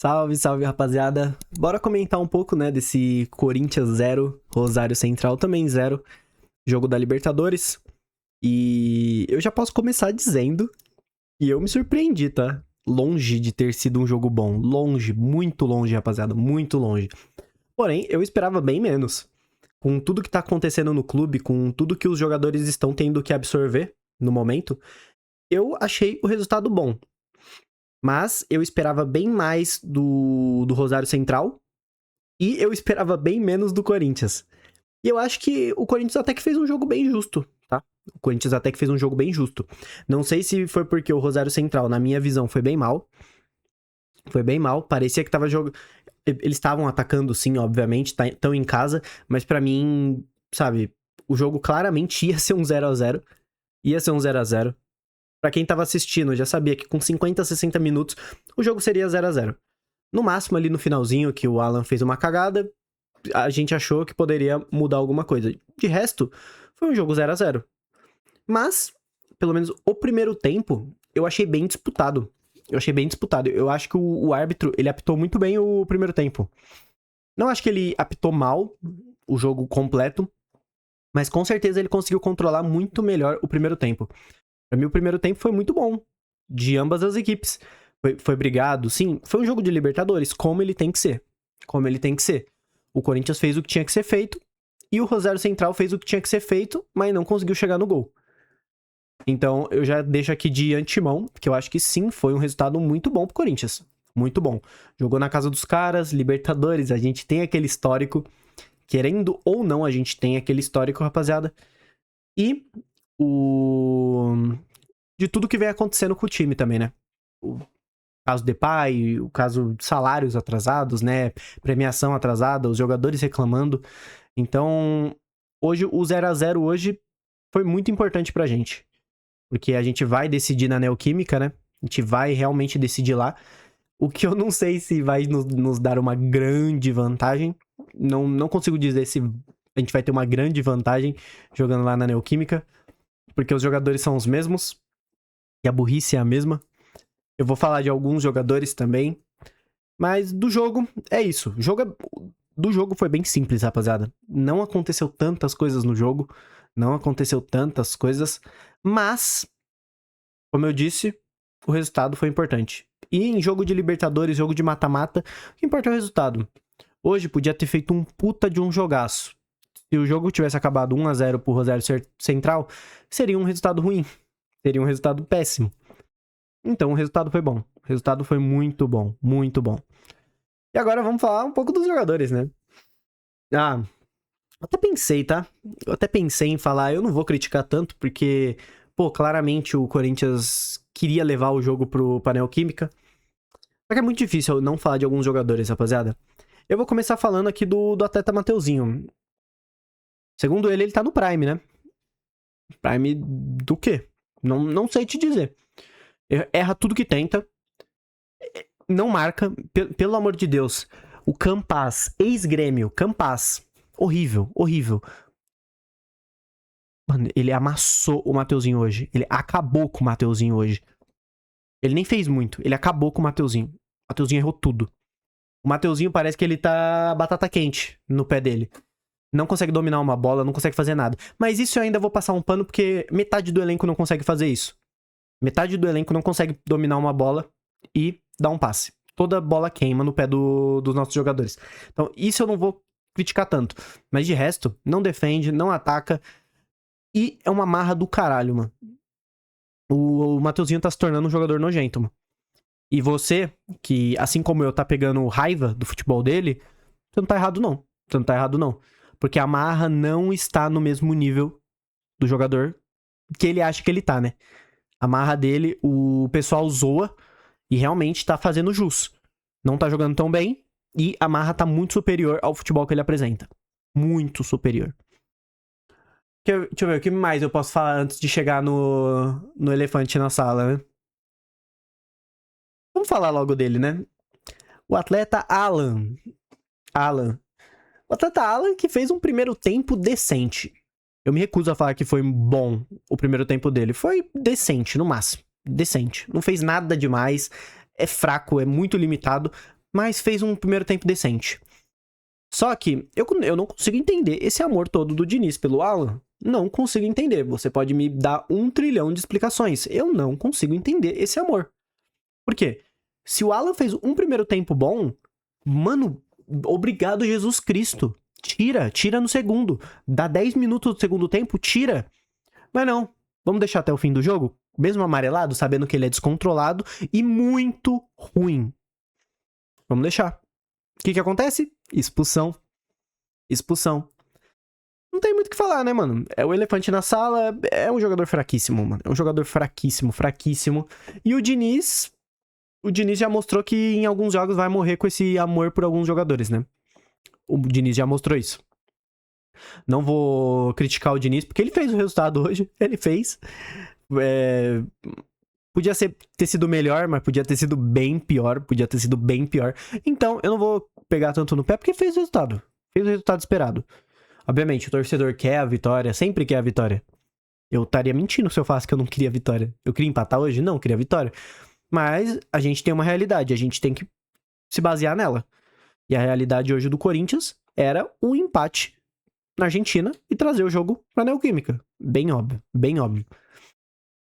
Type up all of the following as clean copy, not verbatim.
Salve, salve, rapaziada. Bora comentar um pouco, né, desse Corinthians 0, Rosário Central também 0, jogo da Libertadores. E eu já posso começar dizendo que eu me surpreendi, tá? Longe de ter sido um jogo bom. Longe, muito longe, rapaziada, muito longe. Porém, eu esperava bem menos. Com tudo que tá acontecendo no clube, com tudo que os jogadores estão tendo que absorver no momento, eu achei o resultado bom. Mas eu esperava bem mais do Rosário Central e eu esperava bem menos do Corinthians. E eu acho que o Corinthians até que fez um jogo bem justo, tá? O Corinthians até que fez um jogo bem justo. Não sei se foi porque o Rosário Central, na minha visão, foi bem mal. Foi bem mal. Parecia que tava jogando. Eles estavam atacando, sim, obviamente, estão em casa, mas pra mim, sabe, o jogo claramente ia ser um 0x0. Ia ser um 0x0. Pra quem tava assistindo, já sabia que com 50, 60 minutos o jogo seria 0x0. No máximo, ali no finalzinho, que o Alan fez uma cagada, a gente achou que poderia mudar alguma coisa. De resto, foi um jogo 0x0. Mas, pelo menos o primeiro tempo, eu achei bem disputado. Eu acho que o árbitro, ele apitou muito bem o primeiro tempo. Não acho que ele apitou mal o jogo completo, mas com certeza ele conseguiu controlar muito melhor o primeiro tempo. Pra mim, o primeiro tempo foi muito bom, de ambas as equipes. Foi brigado, sim. Foi um jogo de Libertadores, como ele tem que ser. Como ele tem que ser. O Corinthians fez o que tinha que ser feito, e o Rosário Central fez o que tinha que ser feito, mas não conseguiu chegar no gol. Então, eu já deixo aqui de antemão, que eu acho que sim, foi um resultado muito bom pro Corinthians. Muito bom. Jogou na casa dos caras, Libertadores, a gente tem aquele histórico. Querendo ou não, a gente tem aquele histórico, rapaziada. E de tudo que vem acontecendo com o time também, né? O caso Depay, o caso de salários atrasados, né? Premiação atrasada, os jogadores reclamando. Então, hoje, o 0x0 hoje foi muito importante pra gente. Porque a gente vai decidir na Neoquímica, né? A gente vai realmente decidir lá. O que eu não sei se vai nos dar uma grande vantagem. Não consigo dizer se a gente vai ter uma grande vantagem jogando lá na Neoquímica. Porque os jogadores são os mesmos. E a burrice é a mesma. Eu vou falar de alguns jogadores também. Mas do jogo, é isso. Do jogo foi bem simples, rapaziada. Não aconteceu tantas coisas no jogo. Não aconteceu tantas coisas. Mas, como eu disse, o resultado foi importante. E em jogo de Libertadores, jogo de mata-mata, o que importa é o resultado. Hoje podia ter feito um puta de um jogaço. Se o jogo tivesse acabado 1x0 pro Rosário Central, seria um resultado ruim. Seria um resultado péssimo. Então o resultado foi bom. O resultado foi muito bom. Muito bom. E agora vamos falar um pouco dos jogadores, né? Eu até pensei, tá? Eu até pensei em falar, eu não vou criticar tanto, porque, pô, claramente o Corinthians queria levar o jogo pra Neoquímica. Só que é muito difícil eu não falar de alguns jogadores, rapaziada. Eu vou começar falando aqui do atleta Mateuzinho. Segundo ele tá no Prime, né? Prime do quê? Não sei te dizer. Erra tudo que tenta. Não marca. Pelo amor de Deus. O Campas, ex-grêmio, Campas. Horrível, horrível. Mano, ele amassou o Mateuzinho hoje. Ele acabou com o Mateuzinho hoje. Ele nem fez muito. Ele acabou com o Mateuzinho. O Mateuzinho errou tudo. O Mateuzinho parece que ele tá batata quente no pé dele. Não consegue dominar uma bola, não consegue fazer nada. Mas isso eu ainda vou passar um pano porque metade do elenco não consegue fazer isso. Metade do elenco não consegue dominar uma bola e dar um passe. Toda bola queima no pé dos nossos jogadores. Então, isso eu não vou criticar tanto. Mas de resto, não defende, não ataca. E é uma marra do caralho, mano. O Mateuzinho tá se tornando um jogador nojento, mano. E você, que assim como eu tá pegando raiva do futebol dele, você não tá errado não. Você não tá errado não. Porque a marra não está no mesmo nível do jogador que ele acha que ele tá, né? A marra dele, o pessoal zoa e realmente tá fazendo jus. Não tá jogando tão bem e a marra tá muito superior ao futebol que ele apresenta. Muito superior. Deixa eu ver, o que mais eu posso falar antes de chegar no elefante na sala, né? Vamos falar logo dele, né? O atleta Alan. O atleta Alan que fez um primeiro tempo decente. Eu me recuso a falar que foi bom o primeiro tempo dele. Foi decente, no máximo. Decente. Não fez nada demais. É fraco, é muito limitado. mas fez um primeiro tempo decente. Só que eu não consigo entender esse amor todo do Diniz pelo Alan. Não consigo entender. Você pode me dar 1 trilhão de explicações. Eu não consigo entender esse amor. Por quê? Se o Alan fez um primeiro tempo bom, mano, obrigado Jesus Cristo. Tira no segundo. Dá 10 minutos do segundo tempo, tira. Mas não, vamos deixar até o fim do jogo? Mesmo amarelado, sabendo que ele é descontrolado e muito ruim. Vamos deixar. O que acontece? Expulsão. Não tem muito o que falar, né, mano? É o elefante na sala, é um jogador fraquíssimo, mano. É um jogador fraquíssimo. E o Diniz já mostrou que em alguns jogos vai morrer com esse amor por alguns jogadores, né? O Diniz já mostrou isso. Não vou criticar o Diniz, porque ele fez o resultado hoje. Ele fez. Podia ter sido melhor, mas podia ter sido bem pior. Então, eu não vou pegar tanto no pé, porque fez o resultado. Fez o resultado esperado. Obviamente, o torcedor quer a vitória, sempre quer a vitória. Eu estaria mentindo se eu falasse que eu não queria a vitória. Eu queria empatar hoje? Não, eu queria a vitória. Mas a gente tem uma realidade, a gente tem que se basear nela. E a realidade hoje do Corinthians era o empate na Argentina e trazer o jogo pra Neoquímica. Bem óbvio.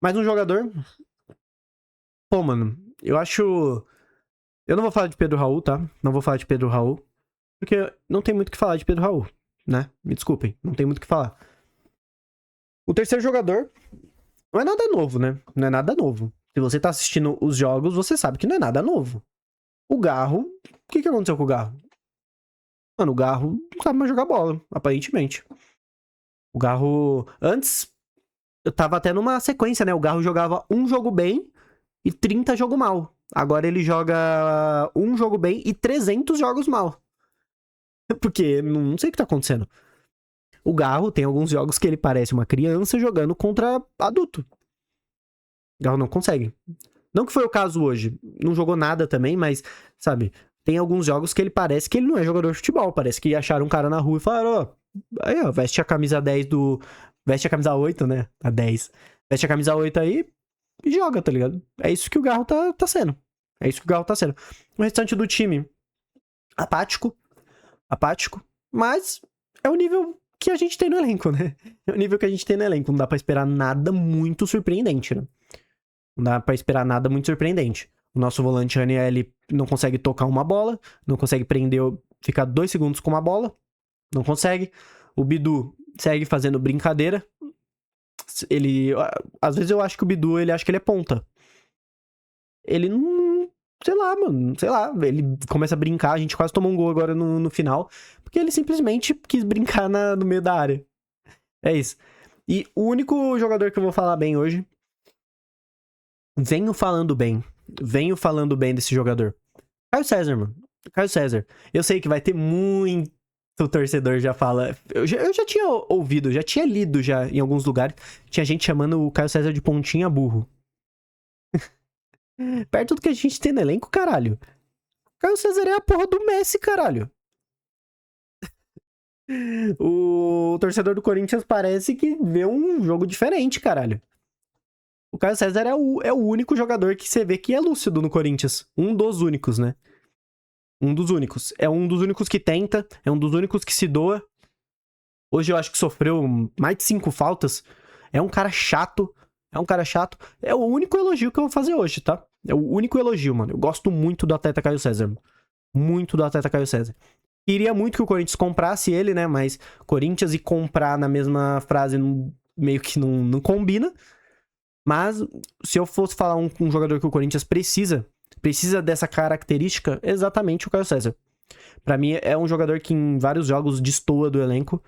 Mais um jogador. Pô, mano, eu acho... Eu não vou falar de Pedro Raul, tá? Não vou falar de Pedro Raul, porque não tem muito o que falar de Pedro Raul, né? Me desculpem, não tem muito o que falar. O terceiro jogador não é nada novo, né? Não é nada novo. Se você tá assistindo os jogos, você sabe que não é nada novo. O Garro... O que aconteceu com o Garro? Mano, o Garro não sabe mais jogar bola, aparentemente. O Garro... Antes, eu tava até numa sequência, né? O Garro jogava um jogo bem e 30 jogo mal. Agora ele joga um jogo bem e 300 jogos mal. Porque não sei o que tá acontecendo. O Garro tem alguns jogos que ele parece uma criança jogando contra adulto. O Garro não consegue. Não que foi o caso hoje. Não jogou nada também, mas, sabe... Tem alguns jogos que ele parece que ele não é jogador de futebol. Parece que acharam um cara na rua e falaram, ó... Aí, ó, veste a camisa 10 do... Veste a camisa 8, né? A 10. Veste a camisa 8 aí e joga, tá ligado? É isso que o Garro tá sendo. O restante do time, apático. Mas é o nível que a gente tem no elenco, né? Não dá pra esperar nada muito surpreendente, né? O nosso volante Ranieri não consegue tocar uma bola, não consegue ficar 2 segundos com uma bola, não consegue. O Bidu segue fazendo brincadeira. Às vezes eu acho que o Bidu, ele acha que ele é ponta. Ele não... Sei lá, ele começa a brincar, a gente quase tomou um gol agora no final, porque ele simplesmente quis brincar no meio da área. É isso. E o único jogador que eu vou falar bem hoje... Venho falando bem desse jogador. Caio César, mano. Caio César. Eu sei que vai ter muito torcedor já fala... Eu já tinha ouvido, já tinha lido já em alguns lugares. Tinha gente chamando o Caio César de pontinha burro. Perto do que a gente tem no elenco, caralho. Caio César é a porra do Messi, caralho. O torcedor do Corinthians parece que vê um jogo diferente, caralho. O Caio César é o único jogador que você vê que é lúcido no Corinthians. Um dos únicos, né? Um dos únicos. É um dos únicos que tenta, é um dos únicos que se doa. Hoje eu acho que sofreu mais de 5 faltas. É um cara chato. É o único elogio que eu vou fazer hoje, tá? É o único elogio, mano. Eu gosto muito do atleta Caio César. Queria muito que o Corinthians comprasse ele, né? Mas Corinthians e comprar na mesma frase meio que não combina. Mas se eu fosse falar um jogador que o Corinthians precisa dessa característica, exatamente o Caio César. Pra mim é um jogador que em vários jogos destoa do elenco,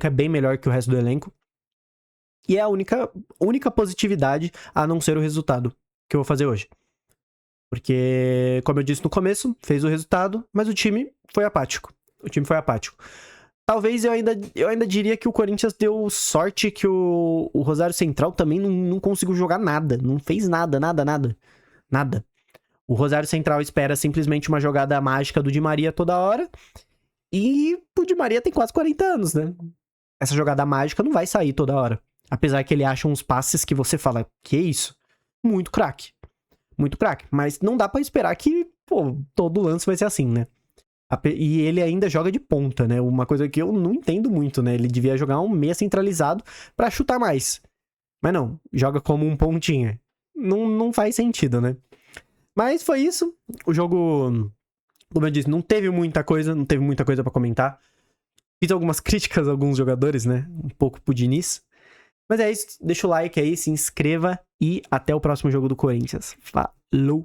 é bem melhor que o resto do elenco. E é a única positividade a não ser o resultado que eu vou fazer hoje. Porque, como eu disse no começo, fez o resultado, mas o time foi apático. Talvez eu ainda diria que o Corinthians deu sorte que o Rosário Central também não conseguiu jogar nada. Não fez nada. O Rosário Central espera simplesmente uma jogada mágica do Di Maria toda hora. E o Di Maria tem quase 40 anos, né? Essa jogada mágica não vai sair toda hora. Apesar que ele acha uns passes que você fala, que isso? Muito craque. Mas não dá pra esperar que pô, todo lance vai ser assim, né? E ele ainda joga de ponta, né? Uma coisa que eu não entendo muito, né? Ele devia jogar um meia centralizado pra chutar mais. Mas não, joga como um pontinha. Não faz sentido, né? Mas foi isso. O jogo, como eu disse, não teve muita coisa pra comentar. Fiz algumas críticas a alguns jogadores, né? Um pouco pro Diniz. Mas é isso, deixa o like aí, se inscreva e até o próximo jogo do Corinthians. Falou!